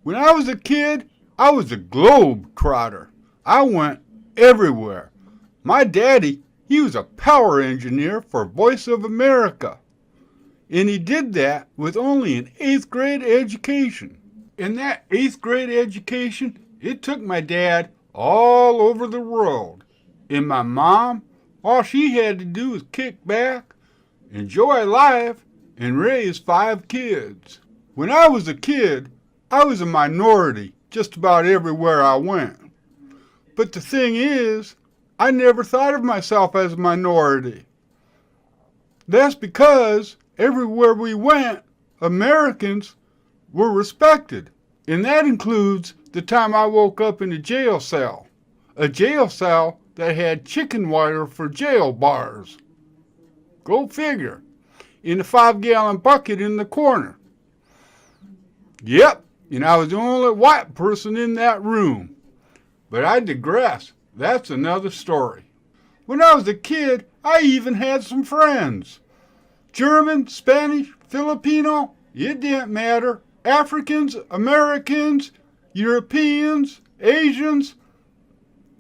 When I was a kid, I was a globe trotter. I went everywhere. My daddy, he was a power engineer for Voice of America. And he did that with only an 8th grade education. In that 8th grade education, it took my dad all over the world. And my mom, all she had to do was kick back, enjoy life, and raise 5 kids. When I was a kid, I was a minority just about everywhere I went. But the thing is, I never thought of myself as a minority. That's because everywhere we went, Americans were respected. And that includes the time I woke up in a jail cell that had chicken wire for jail bars. Go figure. In a 5-gallon bucket in the corner. Yep, and I was the only white person in that room. But I digress. That's another story. When I was a kid, I even had some friends. German, Spanish, Filipino, it didn't matter. Africans, Americans, Europeans, Asians,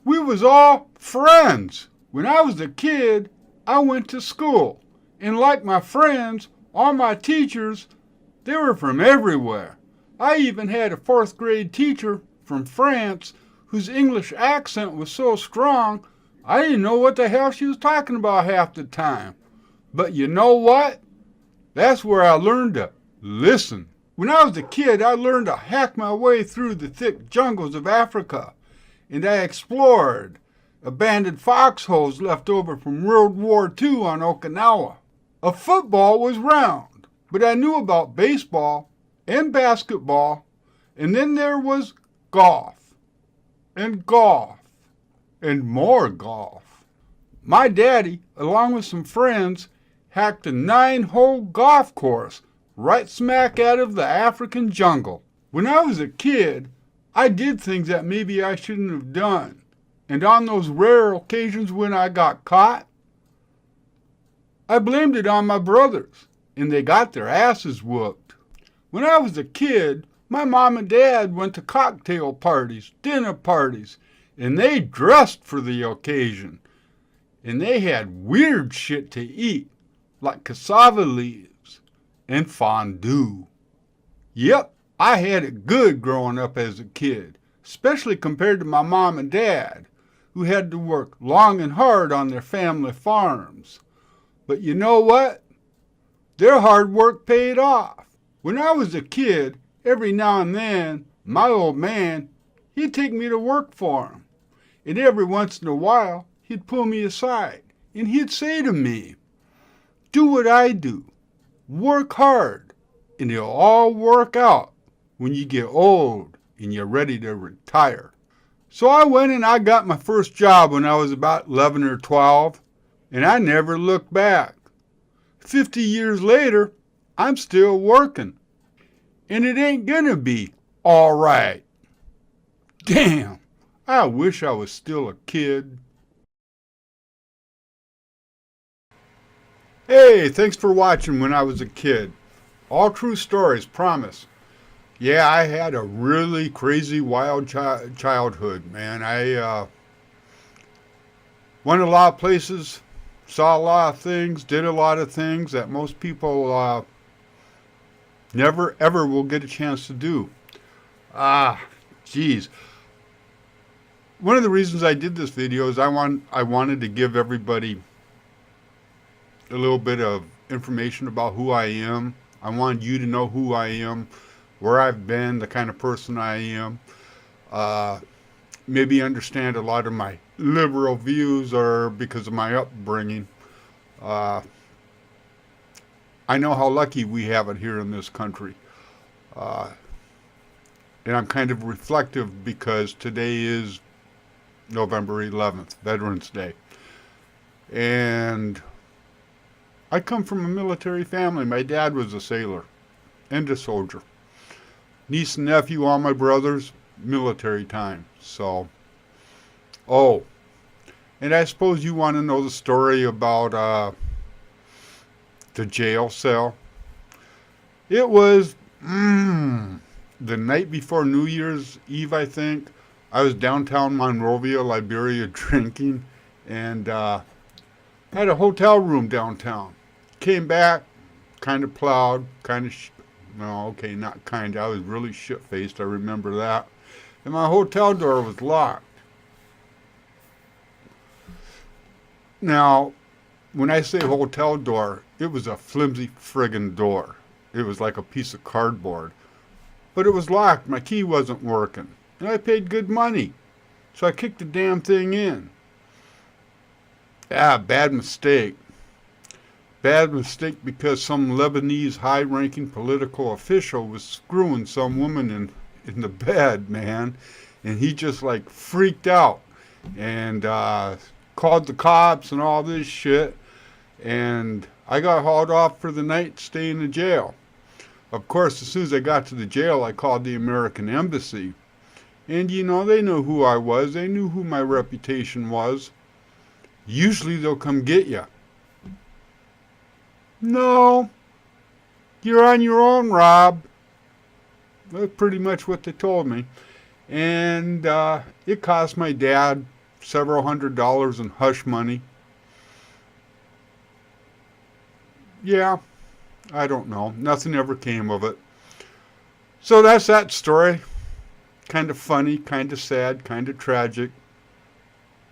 we was all friends. When I was a kid, I went to school. And like my friends, all my teachers, they were from everywhere. I even had a 4th grade teacher from France whose English accent was so strong, I didn't know what the hell she was talking about half the time. But you know what? That's where I learned to listen. When I was a kid, I learned to hack my way through the thick jungles of Africa. And I explored abandoned foxholes left over from World War II on Okinawa. A football was round, but I knew about baseball and basketball, and then there was golf, and more golf. My daddy, along with some friends, hacked a 9-hole golf course right smack out of the African jungle. When I was a kid, I did things that maybe I shouldn't have done. And on those rare occasions when I got caught, I blamed it on my brothers, and they got their asses whooped. When I was a kid, my mom and dad went to cocktail parties, dinner parties, and they dressed for the occasion. And they had weird shit to eat, like cassava leaves and fondue. Yep, I had it good growing up as a kid, especially compared to my mom and dad, who had to work long and hard on their family farms. But you know what? Their hard work paid off. When I was a kid, every now and then, my old man, he'd take me to work for him. And every once in a while, he'd pull me aside, and he'd say to me, "Do what I do. Work hard, and it'll all work out when you get old and you're ready to retire." So I went and I got my first job when I was about 11 or 12, and I never looked back. 50 years later, I'm still working. And it ain't gonna be all right. Damn, I wish I was still a kid. Hey, thanks for watching When I Was a Kid. All true stories, promise. Yeah, I had a really crazy, wild childhood, man. I went a lot of places, saw a lot of things, did a lot of things that most people never ever will get a chance to do. Geez. One of the reasons I did this video is I wanted to give everybody a little bit of information about who I am. I wanted you to know who I am, where I've been, the kind of person I am. Maybe understand a lot of my liberal views are because of my upbringing. I know how lucky we have it here in this country. And I'm kind of reflective because today is November 11th, Veterans Day. And I come from a military family. My dad was a sailor and a soldier. Niece and nephew, all my brothers, military time. So, and I suppose you want to know the story about the jail cell. It was the night before New Year's Eve, I think, I was downtown Monrovia, Liberia, drinking, and had a hotel room downtown. Came back, kind of plowed, kind of, no, okay, not kind of, I was really shit-faced, I remember that. And my hotel door was locked. Now, when I say hotel door, it was a flimsy friggin' door. It was like a piece of cardboard. But it was locked. My key wasn't working. And I paid good money. So I kicked the damn thing in. Bad mistake. Bad mistake because some Lebanese high-ranking political official was screwing some woman in the bed, man. And he just like freaked out. And called the cops and all this shit. And I got hauled off for the night, stay in the jail. Of course, as soon as I got to the jail, I called the American Embassy. And, you know, they knew who I was. They knew who my reputation was. Usually they'll come get you. No, you're on your own, Rob. That's pretty much what they told me. And it cost my dad several $100s in hush money. Yeah, I don't know. Nothing ever came of it. So that's that story. Kind of funny, kind of sad, kind of tragic.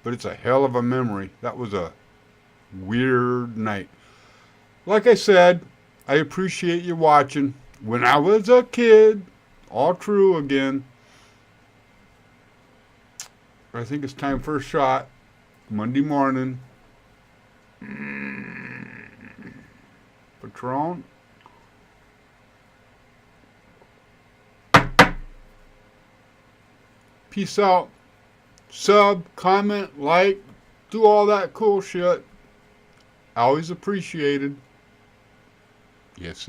But it's a hell of a memory. That was a weird night. Like I said, I appreciate you watching. When I was a kid, all true again. I think it's time for a shot. Monday morning. Patron. Peace out. Sub, comment, like, do all that cool shit. Always appreciated. Yes.